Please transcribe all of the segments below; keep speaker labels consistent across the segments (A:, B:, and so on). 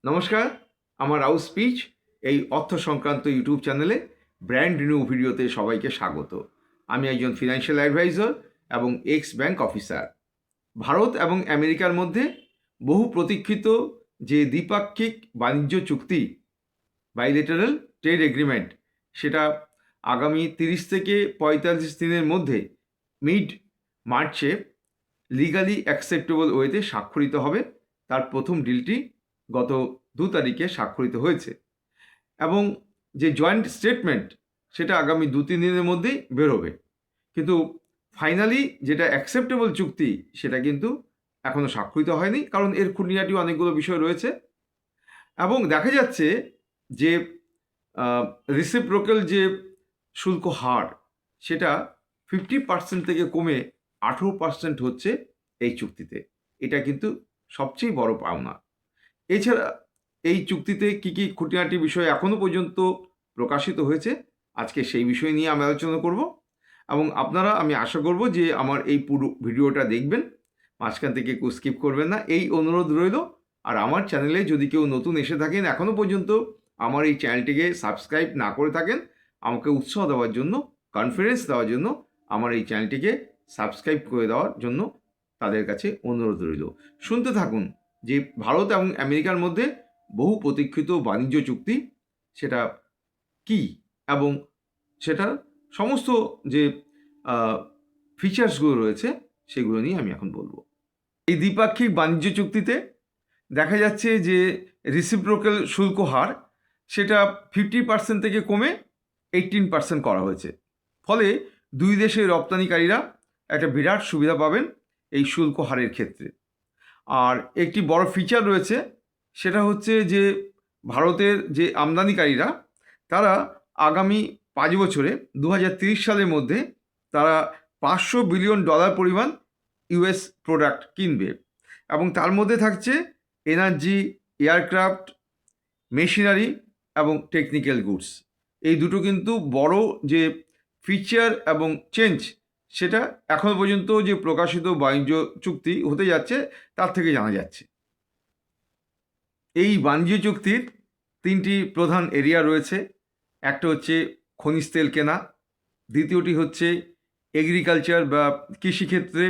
A: নমস্কার, আমার রাউস স্পিচ এই অর্থ সংক্রান্ত ইউটিউব চ্যানেলে ব্র্যান্ড নিউ ভিডিওতে সবাইকে স্বাগত। আমি একজন ফিনান্সিয়াল অ্যাডভাইজার এবং এক্স ব্যাংক অফিসার। ভারত এবং আমেরিকার মধ্যে বহু প্রতীক্ষিত যে দ্বিপাক্ষিক বাণিজ্য চুক্তি বাইলেটারাল ট্রেড এগ্রিমেন্ট, সেটা আগামী 30 থেকে 45 দিনের মধ্যে মিড মার্চে লিগালি অ্যাকসেপ্টেবল ওয়েতে স্বাক্ষরিত হবে। তার প্রথম ডিলটি গত 2 তারিখে স্বাক্ষরিত হয়েছে এবং যে জয়েন্ট স্টেটমেন্ট সেটা আগামী 2-3 দিনের মধ্যেই বেরোবে। কিন্তু ফাইনালি যেটা অ্যাকসেপ্টেবল চুক্তি সেটা কিন্তু এখনও স্বাক্ষরিত হয়নি, কারণ এর খুঁটিনাটি অনেকগুলো বিষয় রয়েছে এবং দেখা যাচ্ছে যে রিসিপ্রোকাল যে শুল্ক হার সেটা 50% থেকে কমে 18% হচ্ছে এই চুক্তিতে। এটা কিন্তু সবচেয়ে বড় পাওনা। এছাড়া এই চুক্তিতে কী কী খুঁটিনাটি বিষয় এখনও পর্যন্ত প্রকাশিত হয়েছে, আজকে সেই বিষয় নিয়ে আমি আলোচনা করব এবং আপনারা, আমি আশা করব যে আমার এই পুরো ভিডিওটা দেখবেন, মাঝখান থেকে কেউ স্কিপ করবেন না, এই অনুরোধ রইল। আর আমার চ্যানেলে যদি কেউ নতুন এসে থাকেন, এখনও পর্যন্ত আমার এই চ্যানেলটিকে সাবস্ক্রাইব না করে থাকেন, আমাকে উৎসাহ দেওয়ার জন্য, কনফিডেন্স দেওয়ার জন্য আমার এই চ্যানেলটিকে সাবস্ক্রাইব করে দেওয়ার জন্য তাদের কাছে অনুরোধ রইল। শুনতে থাকুন যে ভারত এবং আমেরিকার মধ্যে বহু প্রতীক্ষিত বাণিজ্য চুক্তি সেটা কি এবং সেটার সমস্ত যে ফিচার্সগুলো রয়েছে সেগুলো নিয়ে আমি এখন বলবো। এই দ্বিপাক্ষিক বাণিজ্য চুক্তিতে দেখা যাচ্ছে যে রিসিপ্রোকাল শুল্ক হার সেটা 50% থেকে কমে 18% করা হয়েছে। ফলে দুই দেশের রপ্তানিকারীরা একটা বিরাট সুবিধা পাবেন এই শুল্ক হারের ক্ষেত্রে। আর একটি বড় ফিচার রয়েছে, সেটা হচ্ছে যে ভারতের যে আমদানিকারীরা তারা আগামী 5 বছরে 2030 সালের মধ্যে তারা $500 বিলিয়ন পরিমাণ ইউএস প্রোডাক্ট কিনবে এবং তার মধ্যে থাকছে এনার্জি, এয়ারক্রাফট, মেশিনারি এবং টেকনিক্যাল গুডস। এই দুটো কিন্তু বড় যে ফিচার এবং চেঞ্জ সেটা এখনো পর্যন্ত যে প্রকাশিত বাণিজ্য চুক্তি হতে যাচ্ছে তার থেকে জানা যাচ্ছে। এই বাণিজ্য চুক্তির 3টি প্রধান এরিয়া রয়েছে। একটা হচ্ছে খনিজ তেল কেনা, দ্বিতীয়টি হচ্ছে এগ্রিকালচার বা কৃষিক্ষেত্রে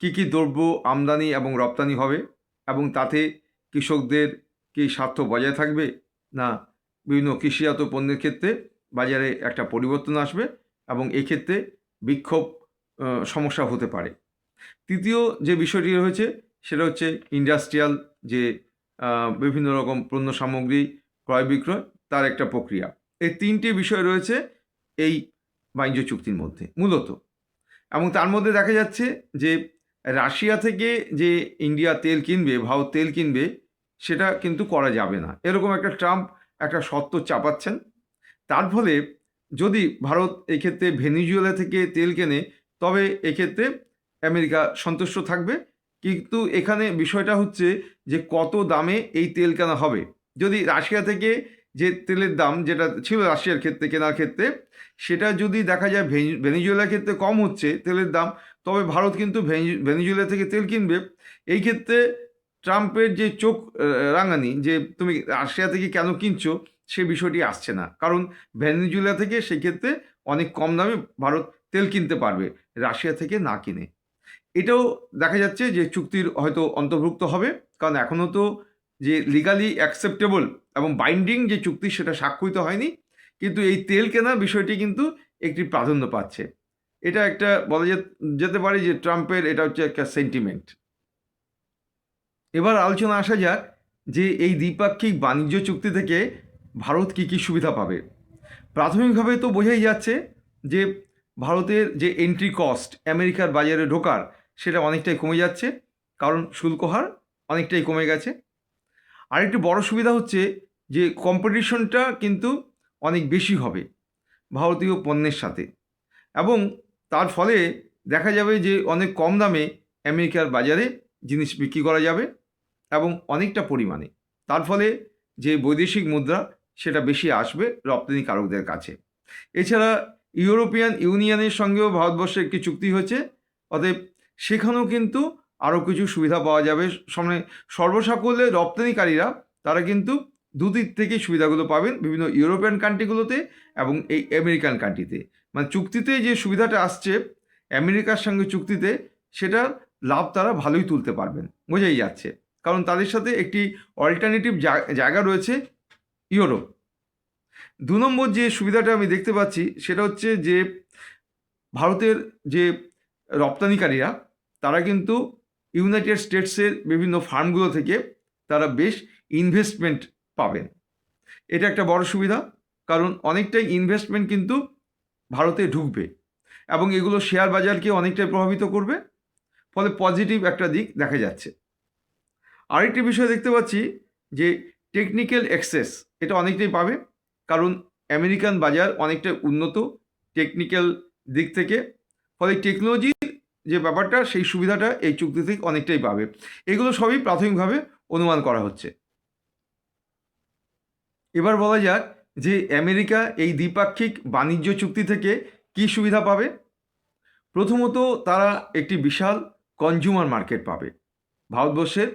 A: কী কী দ্রব্য আমদানি এবং রপ্তানি হবে এবং তাতে কৃষকদের কি স্বার্থ বজায় থাকবে না বিভিন্ন কৃষিজাত পণ্যের ক্ষেত্রে বাজারে একটা পরিবর্তন আসবে এবং এক্ষেত্রে বিক্ষোভ সমস্যা হতে পারে। তৃতীয় যে বিষয়টি রয়েছে সেটা হচ্ছে ইন্ডাস্ট্রিয়াল যে বিভিন্ন রকম পণ্য সামগ্রী ক্রয় বিক্রয়, তার একটা প্রক্রিয়া। এই 3টি বিষয় রয়েছে এই বাণিজ্য চুক্তির মধ্যে মূলত। এবং তার মধ্যে দেখা যাচ্ছে যে রাশিয়া থেকে যে ইন্ডিয়া তেল কিনবে, ভারত তেল কিনবে, সেটা কিন্তু করা যাবে না, এরকম একটা ট্রাম্প একটা শর্ত চাপাচ্ছেন। তার ফলে যদি ভারত এক্ষেত্রে ভেনিজুয়েলা থেকে তেল কেনে তবে এক্ষেত্রে আমেরিকা সন্তুষ্ট থাকবে। কিন্তু এখানে বিষয়টা হচ্ছে যে কত দামে এই তেল কেনা হবে। যদি রাশিয়া থেকে যে তেলের দাম যেটা ছিল রাশিয়ার ক্ষেত্রে কেনার ক্ষেত্রে, সেটা যদি দেখা যায় ভেনিজুয়েলার ক্ষেত্রে কম হচ্ছে তেলের দাম, তবে ভারত কিন্তু ভেনিজুয়েলা থেকে তেল কিনবে। এই ক্ষেত্রে ট্রাম্পের যে চোখ রাঙানি যে তুমি রাশিয়া থেকে কেন কিনছো, সে বিষয়টি আসছে না, কারণ ভেনিজুয়েলা থেকে সেক্ষেত্রে অনেক কম দামে ভারত তেল কিনতে পারবে রাশিয়া থেকে না কিনে। এটাও দেখা যাচ্ছে যে চুক্তির হয়তো অন্তর্ভুক্ত হবে, কারণ এখনও তো যে লিগালি অ্যাকসেপ্টেবল এবং বাইন্ডিং যে চুক্তি সেটা স্বাক্ষরিত হয়নি, কিন্তু এই তেল কেনার বিষয়টি কিন্তু একটি প্রাধান্য পাচ্ছে। এটা একটা বলা যেতে পারে যে ট্রাম্পের এটা হচ্ছে একটা সেন্টিমেন্ট। এবার আলোচনা আসা যাক যে এই দ্বিপাক্ষিক বাণিজ্য চুক্তি থেকে ভারত কী কী সুবিধা পাবে। প্রাথমিকভাবে তো বোঝাই যাচ্ছে যে ভারতের যে এন্ট্রি কস্ট আমেরিকার বাজারে ঢোকার সেটা অনেকটাই কমে যাচ্ছে, কারণ শুল্ক হার অনেকটাই কমে গেছে। আরেকটি বড় সুবিধা হচ্ছে যে কম্পিটিশনটা কিন্তু অনেক বেশি হবে ভারতীয় পণ্যের সাথে এবং তার ফলে দেখা যাবে যে অনেক কম দামে আমেরিকার বাজারে জিনিস বিক্রি করা যাবে এবং অনেকটা পরিমাণে। তার ফলে যে বৈদেশিক মুদ্রা সেটা বেশি আসবে রপ্তানিকারকদের কাছে। এছাড়া ইউরোপিয়ান ইউনিয়নের সঙ্গেও ভারতবর্ষের একটি চুক্তি হয়েছে, অতএব সেখানেও কিন্তু আরও কিছু সুবিধা পাওয়া যাবে। সর্বসাকুল্যে রপ্তানিকারীরা তারা কিন্তু দুদিক থেকেই সুবিধাগুলো পাবেন, বিভিন্ন ইউরোপিয়ান কান্ট্রিগুলোতে এবং এই আমেরিকান কান্ট্রিতে। মানে চুক্তিতে যে সুবিধাটা আসছে আমেরিকার সঙ্গে চুক্তিতে, সেটা লাভ তারা ভালোই তুলতে পারবেন, বোঝাই যাচ্ছে। কারণ তাদের সাথে একটি অল্টারনেটিভ জায়গা রয়েছে ইউরোপ। 2 নম্বর যে সুবিধাটা আমি দেখতে পাচ্ছি সেটা হচ্ছে যে ভারতের যে রপ্তানিকারীরা তারা কিন্তু ইউনাইটেড স্টেটসের বিভিন্ন ফার্মগুলো থেকে তারা বেশ ইনভেস্টমেন্ট পাবেন। এটা একটা বড় সুবিধা, কারণ অনেকটাই ইনভেস্টমেন্ট কিন্তু ভারতে ঢুকবে এবং এগুলো শেয়ার বাজারকে অনেকটাই প্রভাবিত করবে, ফলে পজিটিভ একটা দিক দেখা যাচ্ছে। আরেকটি বিষয় দেখতে পাচ্ছি যে টেকনিক্যাল অ্যাক্সেস এটা অনেকটাই পাবে, কারণ আমেরিকান বাজার অনেকটা উন্নত টেকনিক্যাল দিক থেকে, ফলে টেকনোলজির যে ব্যাপারটা সেই সুবিধাটা এই চুক্তি থেকে অনেকটাই পাবে। এগুলো সবই প্রাথমিকভাবে অনুমান করা হচ্ছে। এবার বলা যাক যে আমেরিকা এই দ্বিপাক্ষিক বাণিজ্য চুক্তি থেকে কী সুবিধা পাবে। প্রথমত, তারা একটি বিশাল কনজিউমার মার্কেট পাবে। ভারতবর্ষের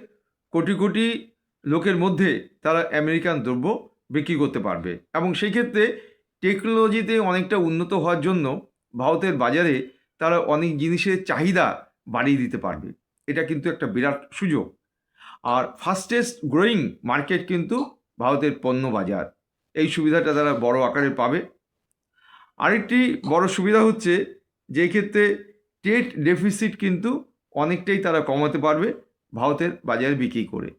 A: কোটি কোটি লোকের মধ্যে তারা আমেরিকান দ্রব্য বিক্রি করতে পারবে এবং সেই ক্ষেত্রে টেকনোলজিতে অনেকটা উন্নত হওয়ার জন্য ভারতের বাজারে তারা অনেক জিনিসের চাহিদা বাড়িয়ে দিতে পারবে। এটা কিন্তু একটা বিরাট সুযোগ। আর ফাস্টেস্ট গ্রোয়িং মার্কেট কিন্তু ভারতের পণ্য বাজার, এই সুবিধাটা তারা বড় আকারে পাবে। আরেকটি বড় সুবিধা হচ্ছে যে ক্ষেত্রে ট্রেড ডেফিসিট কিন্তু অনেকটাই তারা কমাতে পারবে ভারতের বাজারে বিক্রি করে।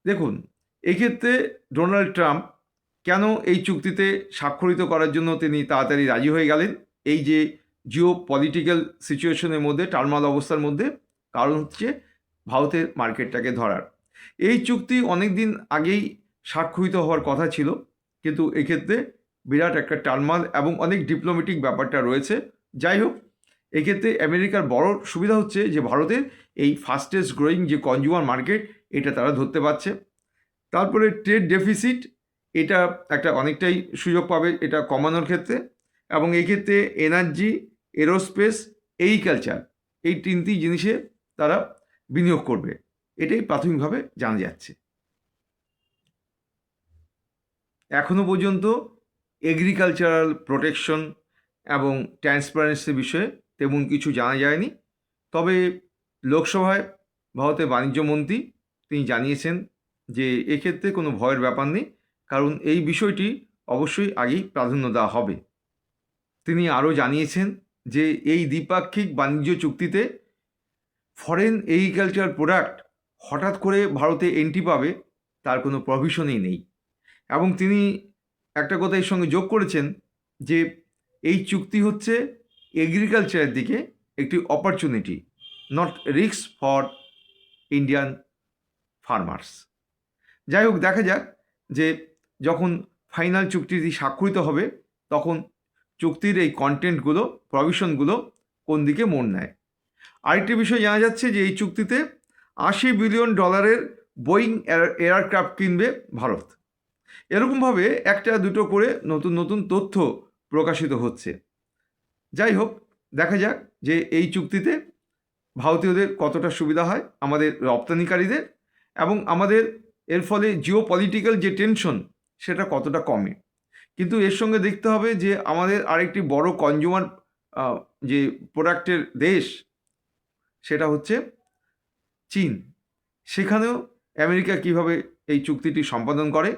A: দেখুন, এক্ষেত্রে ডোনাল্ড ট্রাম্প কেন এই চুক্তিতে স্বাক্ষরিত করার জন্য তিনি তাড়াতাড়ি রাজি হয়ে গেলেন এই যে জিও পলিটিক্যাল সিচুয়েশনের মধ্যে, টার্মাল অবস্থার মধ্যে? কারণ হচ্ছে ভারতের মার্কেটটাকে ধরার। এই চুক্তি অনেক দিন আগেই স্বাক্ষরিত হওয়ার কথা ছিল, কিন্তু এক্ষেত্রে বিরাট একটা টার্মাল এবং অনেক ডিপ্লোম্যাটিক ব্যাপারটা রয়েছে। যাই হোক, এক্ষেত্রে আমেরিকার বড় সুবিধা হচ্ছে যে ভারতের এই ফাস্টেস্ট গ্রোয়িং যে কনজিউমার মার্কেট এটা তারা ধরতে পারছে। তারপরে ট্রেড ডেফিসিট, এটা একটা অনেকটাই সুযোগ পাবে এটা কমানোর ক্ষেত্রে, এবং এই ক্ষেত্রে এনার্জি, এরোস্পেস, এগ্রিকালচার, এই 3টি জিনিসে তারা বিনিয়োগ করবে, এটাই প্রাথমিকভাবে জানা যাচ্ছে। এখনও পর্যন্ত এগ্রিকালচারাল প্রোটেকশন এবং ট্রান্সপারেন্সি বিষয়ে তেমন কিছু জানা যায়নি। তবে লোকসভায় ভারতের বাণিজ্যমন্ত্রী তিনি জানিয়েছেন যে এক্ষেত্রে কোনো ভয়ের ব্যাপার নেই, কারণ এই বিষয়টি অবশ্যই আগেই প্রাধান্য দেওয়া হবে। তিনি আরও জানিয়েছেন যে এই দ্বিপাক্ষিক বাণিজ্য চুক্তিতে ফরেন এগ্রিকালচার প্রোডাক্ট হঠাৎ করে ভারতে এন্ট্রি পাবে তার কোনো প্রভিশনই নেই, এবং তিনি একটা কথা এর সঙ্গে যোগ করেছেন যে এই চুক্তি হচ্ছে এগ্রিকালচারের দিকে একটি opportunity, not risk for Indian farmers. যাই হোক, দেখা যাক যে যখন ফাইনাল চুক্তিটি স্বাক্ষরিত হবে তখন চুক্তির এই কন্টেন্টগুলো, প্রভিশনগুলো কোন দিকে মোড় নেয়। আরেকটি বিষয় জানা যাচ্ছে যে এই চুক্তিতে $80 বিলিয়ন বোয়িং এয়ারক্রাফট কিনবে ভারত। এরকমভাবে একটা দুটো করে নতুন নতুন তথ্য প্রকাশিত হচ্ছে। যাই হোক, দেখা যাক যে এই চুক্তিতে ভারতীয়দের কতটা সুবিধা হয়, আমাদের রপ্তানিকারীদের, এবং আমাদের এর ফলে জিও পলিটিক্যাল যে টেনশন সেটা কতটা কমে। কিন্তু এর সঙ্গে দেখতে হবে যে আমাদের আরেকটি বড় কনজিউমার যে প্রোডাক্টের দেশ সেটা হচ্ছে চীন। সেখানেও আমেরিকা কিভাবে এই চুক্তিটি সম্পাদন করে,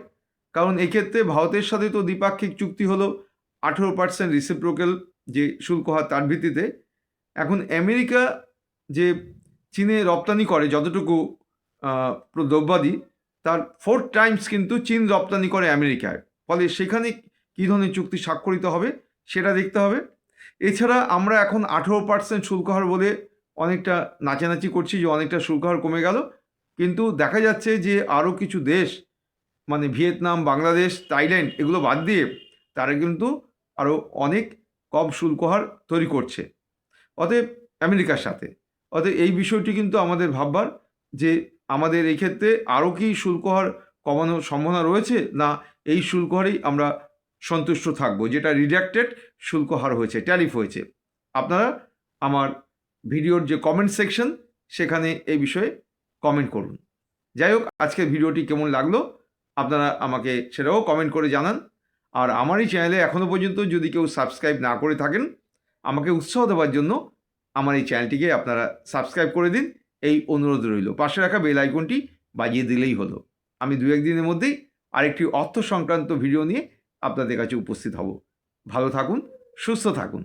A: কারণ এক্ষেত্রে ভারতের সাথে তো দ্বিপাক্ষিক চুক্তি হলো 18% রিসিপ্রোকাল যে শুল্ক হার তার ভিত্তিতে। এখন আমেরিকা যে চীনে রপ্তানি করে যতটুকু দ্রব্যাদি, তার 4 টাইমস কিন্তু চীন রপ্তানি করে আমেরিকায়, ফলে সেখানে কী ধরনের চুক্তি স্বাক্ষরিত হবে সেটা দেখতে হবে। এছাড়া আমরা এখন 18% শুল্ক হার বলে অনেকটা নাচানাচি করছি যে অনেকটা শুল্ক হার কমে গেল, কিন্তু দেখা যাচ্ছে যে আরও কিছু দেশ মানে ভিয়েতনাম, বাংলাদেশ, থাইল্যান্ড এগুলো বাদ দিয়ে তারা কিন্তু আরও অনেক কম শুল্ক হার তৈরি করছে অতএব আমেরিকার সাথে। অতএব এই বিষয়টি কিন্তু আমাদের ভাববার যে আমাদের এই ক্ষেত্রে আরও কি শুল্ক হার কমানোর সম্ভাবনা রয়েছে, না এই শুল্ক হারেই আমরা সন্তুষ্ট থাকবো যেটা রিডাক্টেড শুল্ক হার হয়েছে, ট্যারিফ হয়েছে। আপনারা আমার ভিডিওর যে কমেন্ট সেকশন সেখানে এই বিষয়ে কমেন্ট করুন। যাই হোক, আজকের ভিডিওটি কেমন লাগলো আপনারা আমাকে সেটাও কমেন্ট করে জানান। আর আমার এই চ্যানেলে এখনও পর্যন্ত যদি কেউ সাবস্ক্রাইব না করে থাকেন, আমাকে উৎসাহ দেওয়ার জন্য আমার এই চ্যানেলটিকে আপনারা সাবস্ক্রাইব করে দিন, এই অনুরোধ রইল। পাশে রাখা বেল আইকনটি বাজিয়ে দিলেই হলো। আমি 2-1 দিনের মধ্যেই আরেকটি অর্থ সংক্রান্ত ভিডিও নিয়ে আপনাদের কাছে উপস্থিত হব। ভালো থাকুন, সুস্থ থাকুন।